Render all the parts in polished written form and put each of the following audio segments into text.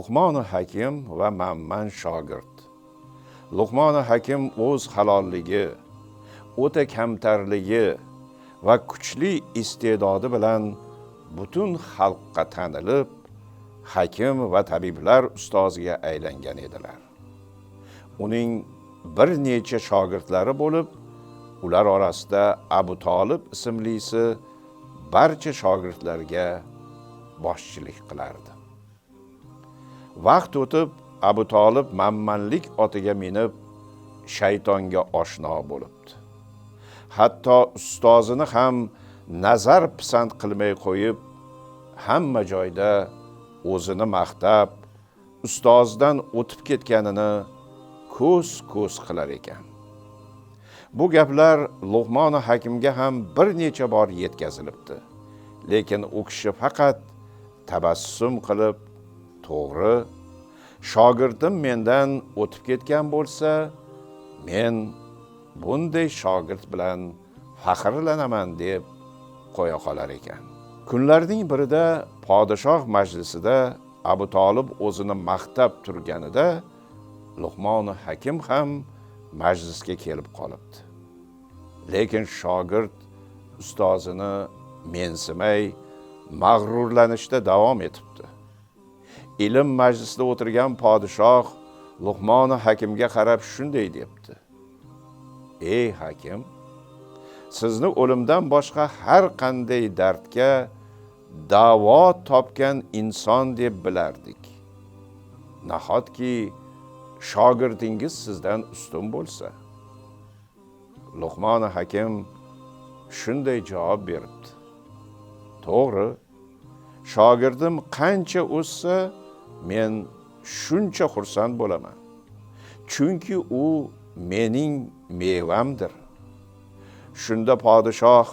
Luqmon Hakim va Manman shogird. Luqmon Hakim o'z halolligi, o'ta kamtarligi va kuchli iste'dodi bilan butun xalqqa tanilib, hakim va tabiblar ustoziga aylangan edilar. Uning bir necha shogirdlari bo'lib, ular orasida Abu Talib ismlisi barcha shogirdlarga boshchilik qilardi. Vaqt o'tib, Abu Talib Manmanlik otiga minib, shaytonga oshno bo'libdi. Hatto ustozini ham nazar pisand qilmay qo'yib, hamma joyda o'zini maqtab, ustozidan o'tib ketganini ko'z qilar ekan. Bu gaplar Luqmon Hakimga ham bir necha bor yetkazilibdi. Lekin u kishi faqat tabassum qilib, to'g'ri, shogirdim mendan o'tib ketgan bo'lsa, men bunday shogird bilan faxrlanaman deb qo'ya qolar ekan. Kunlarning birida podshoh majlisida Abu Talib o'zini maqtab turganida Luqmon Hakim ham majlisga kelib qolibdi. Lekin shogird ustozini mensimay, mag'rurlanishda davom etibdi. Ilm majlisida o'tirgan podshoh Luqmon Hakimga qarab shunday debdi: "Ey hakim, sizni o'limdan boshqa har qanday dardga davo topgan inson deb bilardik. Nahotki shogirdingiz sizdan ustun bo'lsa?" Luqmon Hakim shunday javob beribdi: "To'g'ri, shogirdim qancha o'ssa, men shuncha xursand bo'laman. Chunki u mening mevamdir." Shunda podshoh: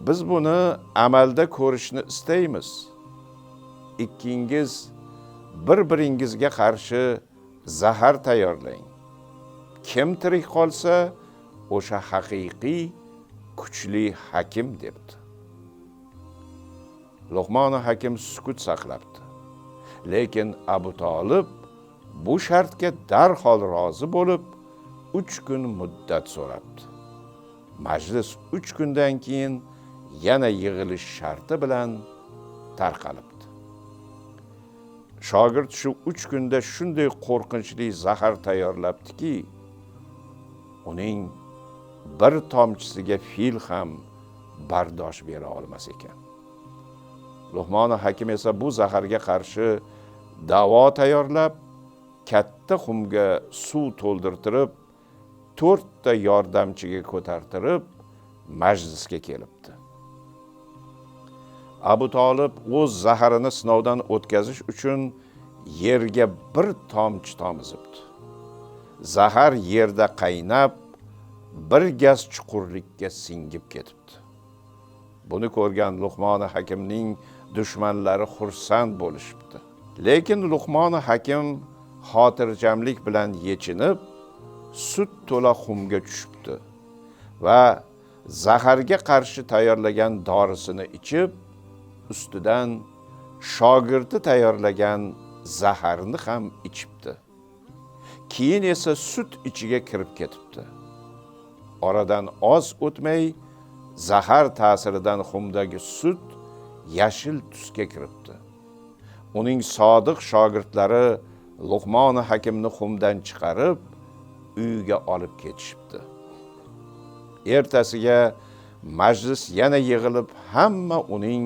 "Biz buni amalda ko'rishni istaymiz. Ikkingiz bir-biringizga qarshi zahar tayyorlang. Kim tirik qolsa, o'sha haqiqiy kuchli hakim" debdi. Luqmon Hakim sukut saqlabdi. Lekin Abu Talib bu shartga darhol rozi bo'lib, 3 kun muddat so'rabdi. Majlis 3 kundan keyin yana yig'ilish sharti bilan tarqalibdi. Shogird shu 3 kunda shunday qo'rqinchli zahar tayyorlabdiki, uning bir tomchisiga fil ham bardosh bera olmas ekan. Luqmon Hakim esa bu zaharga qarshi davo tayyorlab, katta xumga suv to'ldirtirib, 4 ta yordamchiga ko'tartirib, majlisga kelibdi. Abu Talib o'z zaharini sinovdan o'tkazish uchun yerga bir tomchi tomizibdi. Zahar yerda qaynab, bir gaz chuqurlikka singib ketibdi. Buni ko'rgan Luqmon Hakimning dushmanlari xursand bo'lishibdi. Lekin Luqmon Hakim xotirjamlik bilan yechinib, sut to'la xumga tushibdi va zaharga qarshi tayyorlagan dorisini ichib, ustidan shogirdi tayyorlagan zaharni ham ichibdi. Keyin esa sut ichiga kirib ketibdi. Oradan oz o'tmay, zahar ta'siridan xumdagi sut yashil tusga kiribdi. Uning sodiq shogirdlari Luqmon Hakimni xumdan chiqarib, uyiga olib ketishibdi. Ertasiga majlis yana yig'ilib, hamma uning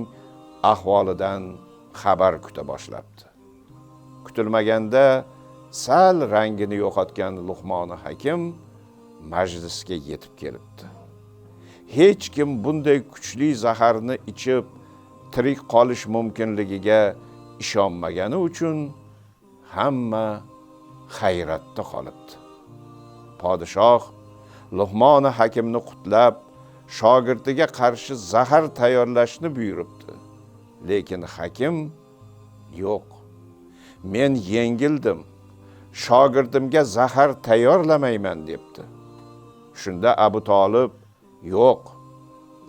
ahvolidan xabar kuta boshlabdi. Kutilmaganda sal rangini yo'qotgan Luqmon Hakim majlisga yetib kelibdi. Hech kim bunday kuchli zaharni ichib tirik qolish mumkinligiga ishonmagani uchun hamma hayratda qolibdi. Podshoh Luqmon Hakimni qutlab, shogirdiga qarshi zahar tayyorlashni buyuribdi. Lekin hakim: "Yo'q, men yengildim. Shogirdimga zahar tayyorlamayman" debdi. Shunda Abu Talib: "Yo'q,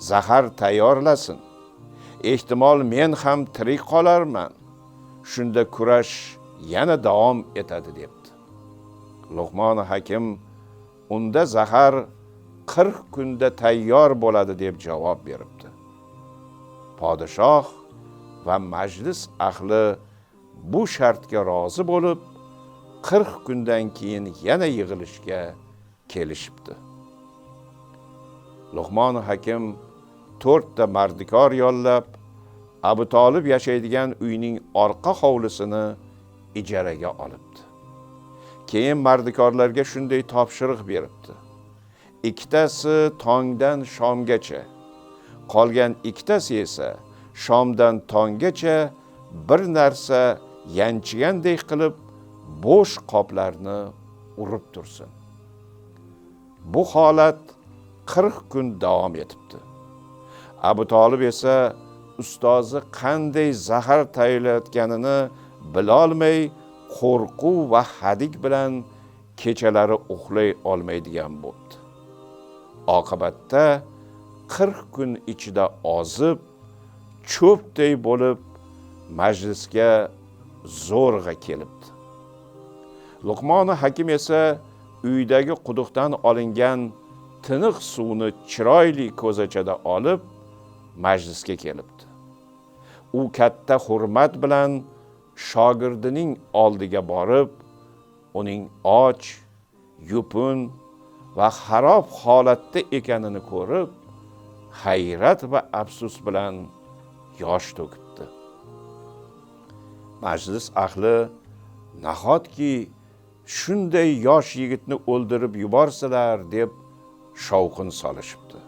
zahar tayyorlasin. Ehtimol men ham tirik qolarman. shunda kurash yana davom etadi debdi. Luqmon Hakim unda zahar 40 kunda tayyor bo'ladi deb javob beribdi. Podshoh va majlis ahli bu shartga rozi bo'lib, 40 kundan keyin yana yig'ilishga kelishibdi. Luqmon Hakim 4 ta mardikor yollab, Abu Talib yashaydigan uyning orqa hovlisini ijaraga olibdi. Keyin mardikorlarga shunday topshiriq beribdi. Ikkitasi tongdan shomgacha, qolgan ikkitasi esa shomdan tonggacha bir narsa yanchigandek qilib bo'sh qoplarni urib tursin. Bu holat 40 kun davom etibdi. Abu Talib esa ustozi qanday zahar tayyorlayotganini bilolmay, qo'rquv va hadik bilan kechalari uxlay olmaydigan bo'ldi. Oqibatda 40 kun ichida ozib, cho'pday bo'lib majlisga zo'rg'a kelibdi. Luqmon Hakim esa uydagi quduqdan olingan tiniq suvni chiroyli ko'zachada olib majlisga kelibdi. U katta hurmat bilan shogirdining oldiga borib, uning och, yupun va xarob holatda ekanini ko'rib, hayrat va afsus bilan yosh to'kibdi. Majlis ahli nahotki shunday yosh yigitni o'ldirib yuborsalar deb shovqin solishibdi.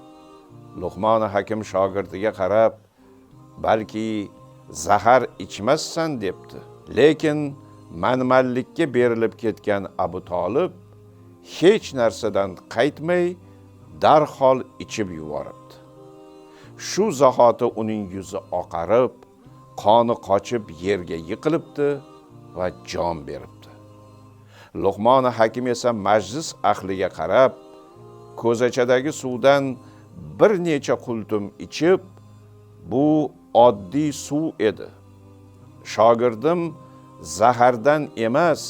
Luqmon Hakim shogirdiga qarab, balki zahar ichmassan debdi. Lekin manmanlikka berilib ketgan Abu Talib hech narsadan qaytmay darhol ichib yuboribdi. Shu zahoti uning yuzi oqarib, qoni qochib yerga yiqilibdi va jon beribdi. Luqmon Hakim esa majlis ahliga qarab, ko'zachadagi suvdan bir necha qultum ichib, bu oddiy suv edi. Shogirdim zahardan emas,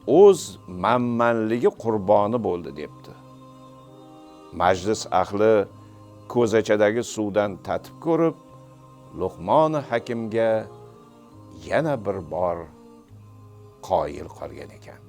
o'z manmanligi qurboni bo'ldi debdi. Majlis ahli ko'zachadagi suvdan tatib ko'rib, Luqmon Hakimga yana bir bor qoyil qolgan ekan.